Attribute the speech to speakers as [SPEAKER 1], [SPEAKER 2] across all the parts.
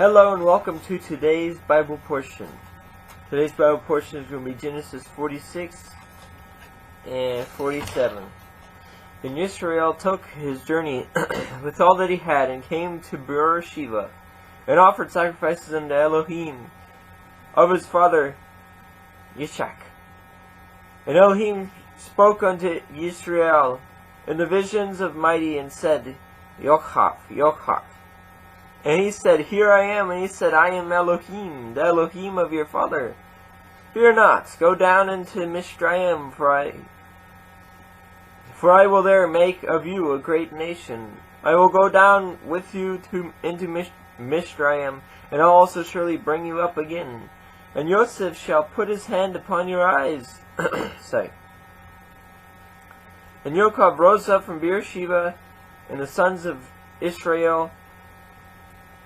[SPEAKER 1] Hello and welcome to today's Bible portion. Today's Bible portion is going to be Genesis 46 and 47. Then Israel took his journey with all that he had and came to Beersheba and offered sacrifices unto Elohim of his father Yishak. And Elohim spoke unto Israel in the visions of mighty and said, Yochaf, Yochaf. And he said, Here I am. And he said, I am Elohim, the Elohim of your father. Fear not, go down into Mishraim, for I will there make of you a great nation. I will go down with you into Mishraim, and I will also surely bring you up again. And Joseph shall put his hand upon your eyes. Say. And Yochab rose up from Beersheba, and the sons of Israel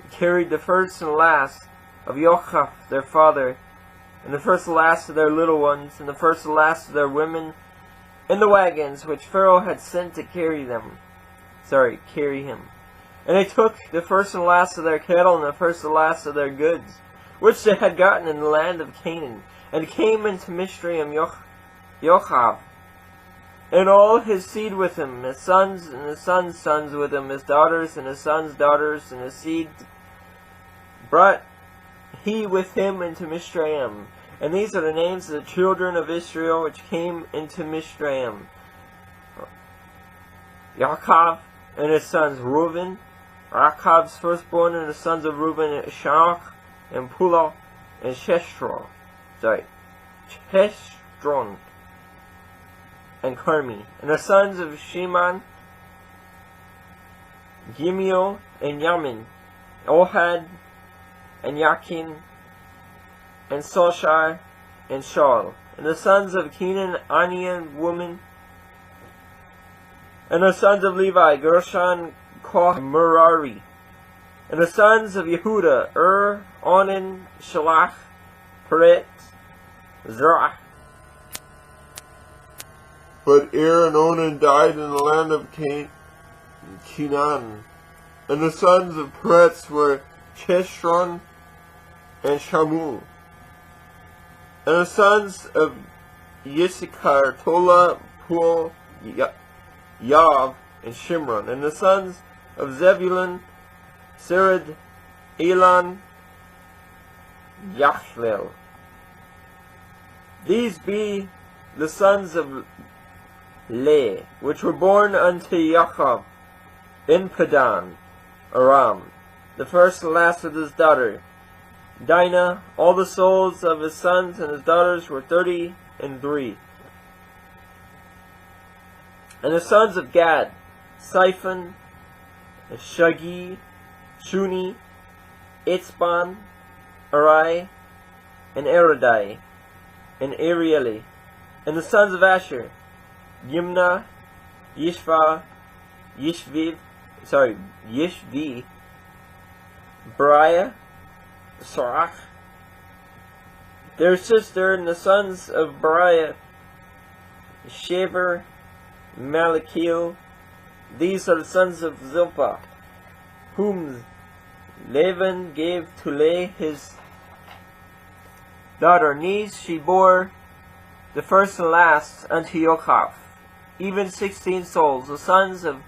[SPEAKER 1] carried the first and last of Yochaf their father, and the first and last of their little ones, and the first and last of their women, in the wagons which Pharaoh had sent to carry him. And they took the first and last of their cattle, and the first and last of their goods, which they had gotten in the land of Canaan, and came into Mishraim Yochab, and all his seed with him, his sons and his sons' sons with him, his daughters and his sons' daughters, and his seed brought he with him into Mishraim. And these are the names of the children of Israel which came into Mishraim: Yaakov and his sons Reuben, Yaakov's firstborn, and the sons of Reuben, Shach and Pula and Cheshron, and Carmi. And the sons of Shimon, Gimiel and Yamin, Ohad and Yakin, and Soshar, and Shaul. And the sons of Kenan, Anian, woman. And the sons of Levi, Gershon, Koh, Merari. And the sons of Yehuda, Onan, Shalach, Peret, Zerah.
[SPEAKER 2] But and Onan died in the land of Canaan. And the sons of Peretz were Cheshron and Shamu. And the sons of Yisachar, Tola, Pul, Yav, and Shimron. And the sons of Zebulun, Sered, Elon, Yachlel. These be the sons of Le, which were born unto Jacob in Padan Aram, the first and last of his daughter Dinah. All the souls of his sons and his daughters were 33. And the sons of Gad, Siphon, Shagi, Shuni, Itzban, Arai, and Erodai, and Arieli. And the sons of Asher, Yimna, Yishvi, Beriah, Sarach, their sister. And the sons of Beriah, Shaver, Malachiel. These are the sons of Zilpah, whom Laban gave to Leah his daughter. And these she bore the first and last unto Yochaf, even 16 souls. The sons of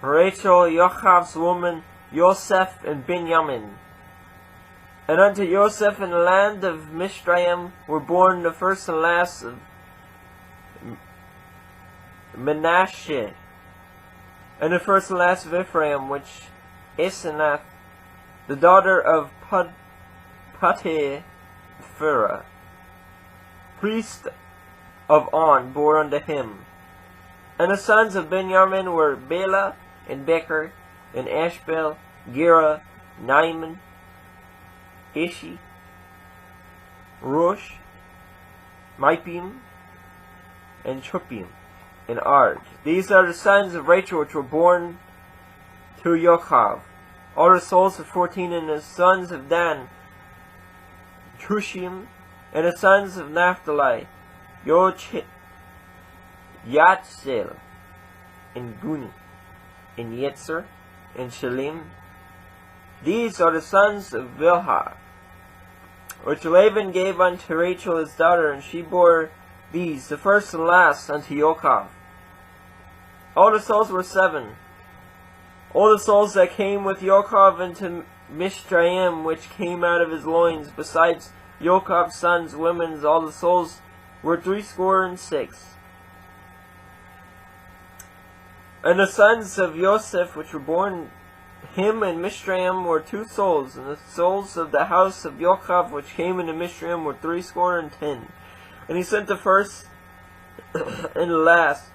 [SPEAKER 2] Rachel, Yochaf's woman, Yosef and Benjamin. And unto Joseph in the land of Mishraim were born the first and last of Manasseh, and the first and last of Ephraim, which Asenath, the daughter of Potipharah, priest of On, bore unto him. And the sons of Benjamin were Bela, and Becher, and Ashbel, Gera, Naaman, Ishi, Rosh, Mipim, and Chupim, and Ard. These are the sons of Rachel which were born to Yochab. All her souls of 14. And the sons of Dan, Trushim. And the sons of Naphtali,
[SPEAKER 1] These are the sons of Bilhah, which Laban gave unto Rachel his daughter, and she bore these, the first and last, unto Yaakov. All the souls were 7. All the souls that came with Yaakov into Mishraim, which came out of his loins, besides Yaakov's sons, women's, all the souls were 66. And the sons of Joseph, which were born him in Mishraim, were 2 souls, and the souls of the house of Yaakov, which came into Mishraim, were 70. And he sent the first and the last,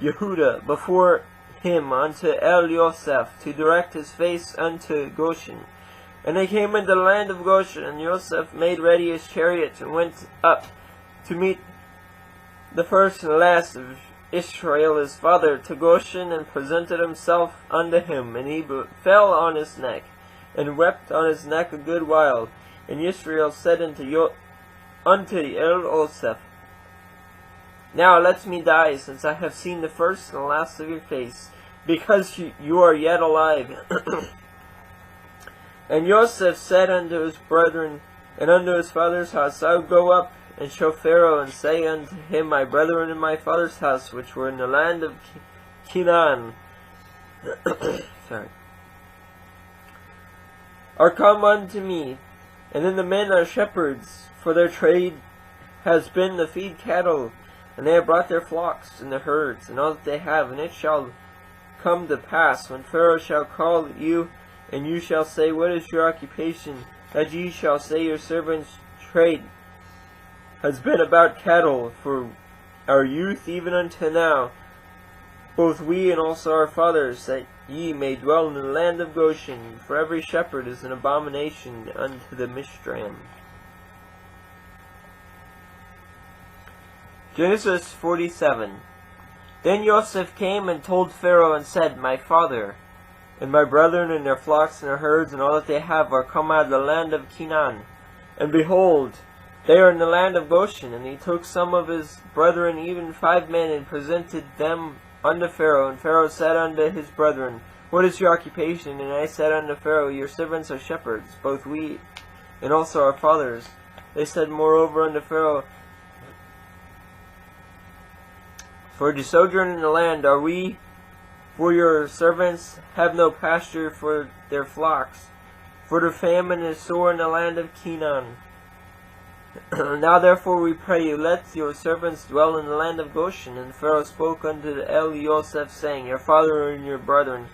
[SPEAKER 1] Yehuda, before him unto El Yosef, to direct his face unto Goshen. And they came into the land of Goshen, and Yosef made ready his chariot, and went up to meet the first and last of Israel his father to Goshen, and presented himself unto him. And he fell on his neck, and wept on his neck a good while. And Israel said unto El Yosef, Now let me die, since I have seen the first and last of your face, because you are yet alive. And Joseph said unto his brethren and unto his father's house, I will go up and show Pharaoh, and say unto him, My brethren in my father's house, which were in the land of Canaan, are come unto me, and then the men are shepherds, for their trade has been to feed cattle, and they have brought their flocks and their herds, and all that they have. And it shall come to pass, when Pharaoh shall call you, and you shall say, What is your occupation? That ye shall say, Your servant's trade has been about cattle, for our youth even unto now, both we and also our fathers, that ye may dwell in the land of Goshen. For every shepherd is an abomination unto the Mishraim. Genesis 47. Then Joseph came and told Pharaoh, and said, My father, and my brethren, and their flocks, and their herds, and all that they have, are come out of the land of Canaan. And behold, they are in the land of Goshen. And he took some of his brethren, even 5 men, and presented them unto Pharaoh. And Pharaoh said unto his brethren, What is your occupation? And I said unto Pharaoh, Your servants are shepherds, both we and also our fathers. They said moreover unto Pharaoh, For to sojourn in the land are we, for your servants have no pasture for their flocks, for the famine is sore in the land of Canaan. Now therefore we pray you, let your servants dwell in the land of Goshen. And Pharaoh spoke unto El Yosef, saying, Your father and your brethren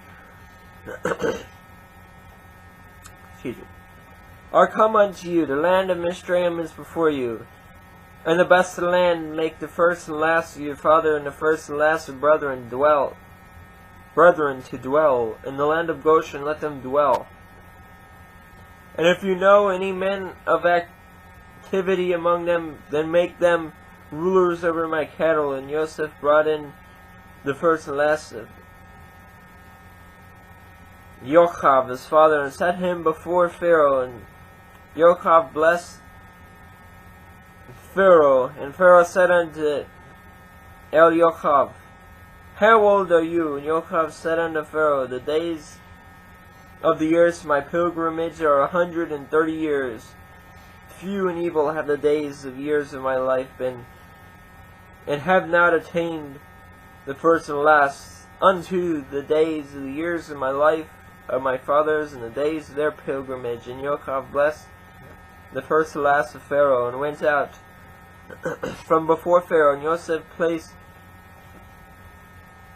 [SPEAKER 1] are come unto you. The land of Mishraim is before you. And the best of the land make the first and last of your father and the first and last of brethren dwell. Brethren to dwell. In the land of Goshen let them dwell. And if you know any men of activity among them, then make them rulers over my cattle. And Joseph brought in the first and last of Yaakov his father, and set him before Pharaoh. And Yaakov blessed Pharaoh, and Pharaoh said unto El Yaakov, How old are you? And Yaakov said unto Pharaoh, The days of the years of my pilgrimage are 130 years. Few and evil have the days of years of my life been, and have not attained the first and last unto the days of the years of my life of my fathers, and the days of their pilgrimage. And Yaakov blessed the first and last of Pharaoh, and went out from before Pharaoh. And Joseph placed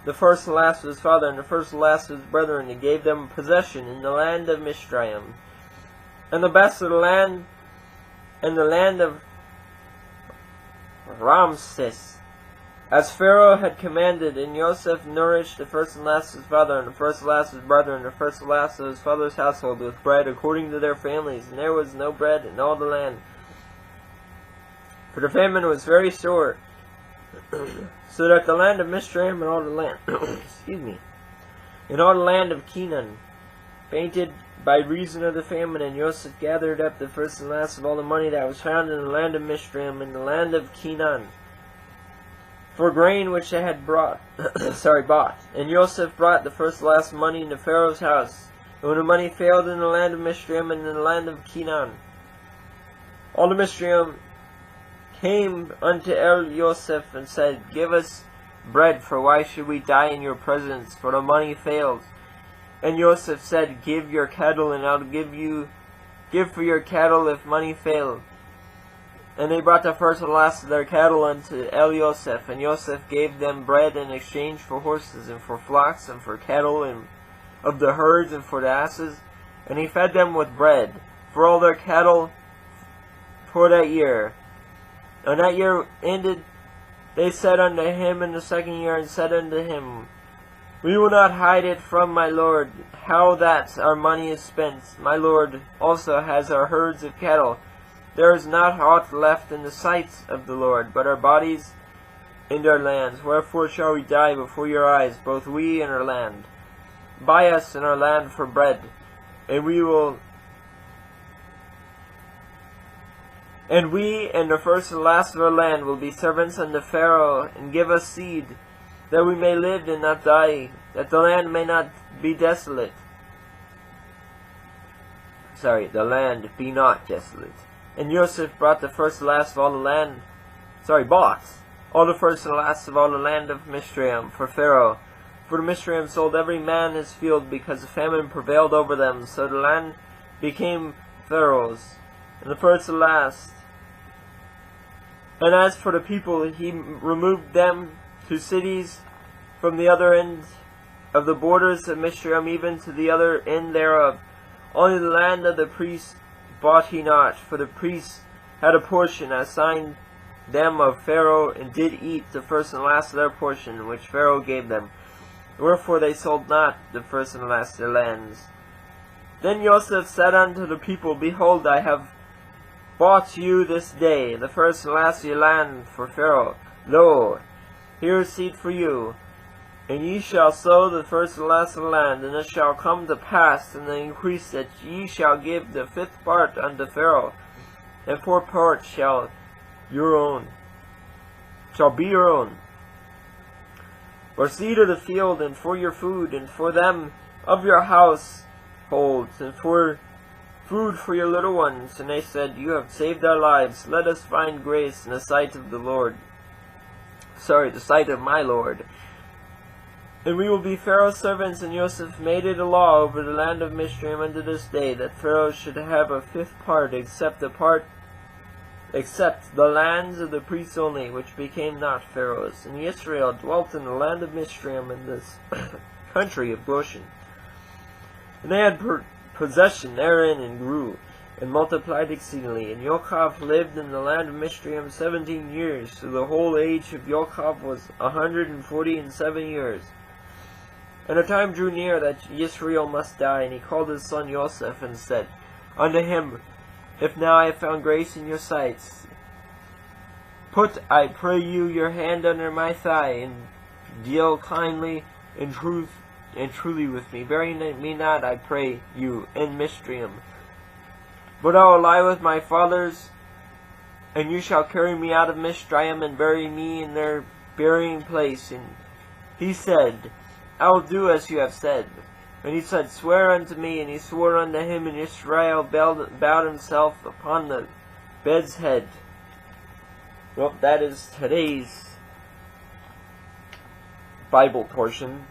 [SPEAKER 1] the first and last of his father and the first and last of his brethren, and gave them possession in the land of Mishraim, and the best of the land, and the land of Ramses, as Pharaoh had commanded. And Joseph nourished the first and last of his father and the first and last of his brethren, and the first and last of his father's household, with bread according to their families. And there was no bread in all the land, for the famine was very sore, so that the land of Mishraim and all the land, and all the land of Canaan fainted by reason of the famine. And Joseph gathered up the first and last of all the money that was found in the land of Mishraim and the land of Canaan, for grain which they had bought. And Joseph brought the first and last money into Pharaoh's house,
[SPEAKER 2] And when the money failed in the land of Mizraim and in the land of Canaan, all the Mizraim came unto Yosef and said, Give us bread, for why should we die in your presence? For the money failed. And Yosef said, Give your cattle, and I'll give for your cattle if money failed. And they brought the first and last of their cattle unto Yosef, and Yosef gave them bread in exchange for horses, and for flocks, and for cattle, and of the herds, and for the asses. And he fed them with bread for all their cattle for that year. And that year ended, they said unto him in the second year, and said unto him, We will not hide it from my lord, how that our money is spent. My lord also has our herds of cattle. There is not aught left in the sight of the Lord, but our bodies and our lands. Wherefore shall we die before your eyes, both we and our land? Buy us and our land for bread, and we and the first and last of our land will be servants unto Pharaoh, and give us seed, that we may live and not die, that the land may not be desolate. The land be not desolate. And Joseph brought the first and last of all the land, bought all the first and last of all the land of Mizraim for Pharaoh. For the Mizraim sold every man his field, because the famine prevailed over them. So the land became Pharaoh's, and the first and last. And as for the people, he removed them to cities from the other end of the borders of Mizraim, even to the other end thereof. Only the land of the priests bought he not, for the priests had a portion assigned them of Pharaoh, and did eat the first and last of their portion, which Pharaoh gave them. Wherefore they sold not the first and last of their lands. Then Joseph said unto the people, Behold, I have bought you this day the first and last of your land for Pharaoh. Lo, here is seed for you, and ye shall sow the first and last of the land. And it shall come to pass in the increase that ye shall give the fifth part unto Pharaoh, and 4 parts shall be your own. For seed of the field, and for your food, and for them of your households, and for food for your little ones. And they said, You have saved our lives. Let us find grace in the sight of the Lord. The sight of my Lord. And we will be Pharaoh's servants. And Joseph made it a law over the land of Mizraim unto this day, that Pharaoh should have a 5th part, except the lands of the priests only, which became not Pharaoh's. And Israel dwelt in the land of Mizraim, in this country of Goshen. And they had possession therein, and grew, and multiplied exceedingly. And Yaakov lived in the land of Mizraim 17 years, so the whole age of Yaakov was 147 years. And the time drew near that Israel must die, and he called his son Joseph, and said unto him, If now I have found grace in your sight, put, I pray you, your hand under my thigh, and deal kindly and truly with me. Bury me not, I pray you, in Mizraim, but I will lie with my fathers, and you shall carry me out of Mizraim, and bury me in their burying place. And he said, I will do as you have said. And he said, Swear unto me. And he swore unto him, and Israel bowed himself upon the bed's head. Well, that is today's Bible portion.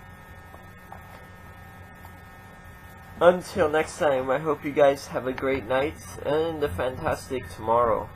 [SPEAKER 2] Until next time, I hope you guys have a great night and a fantastic tomorrow.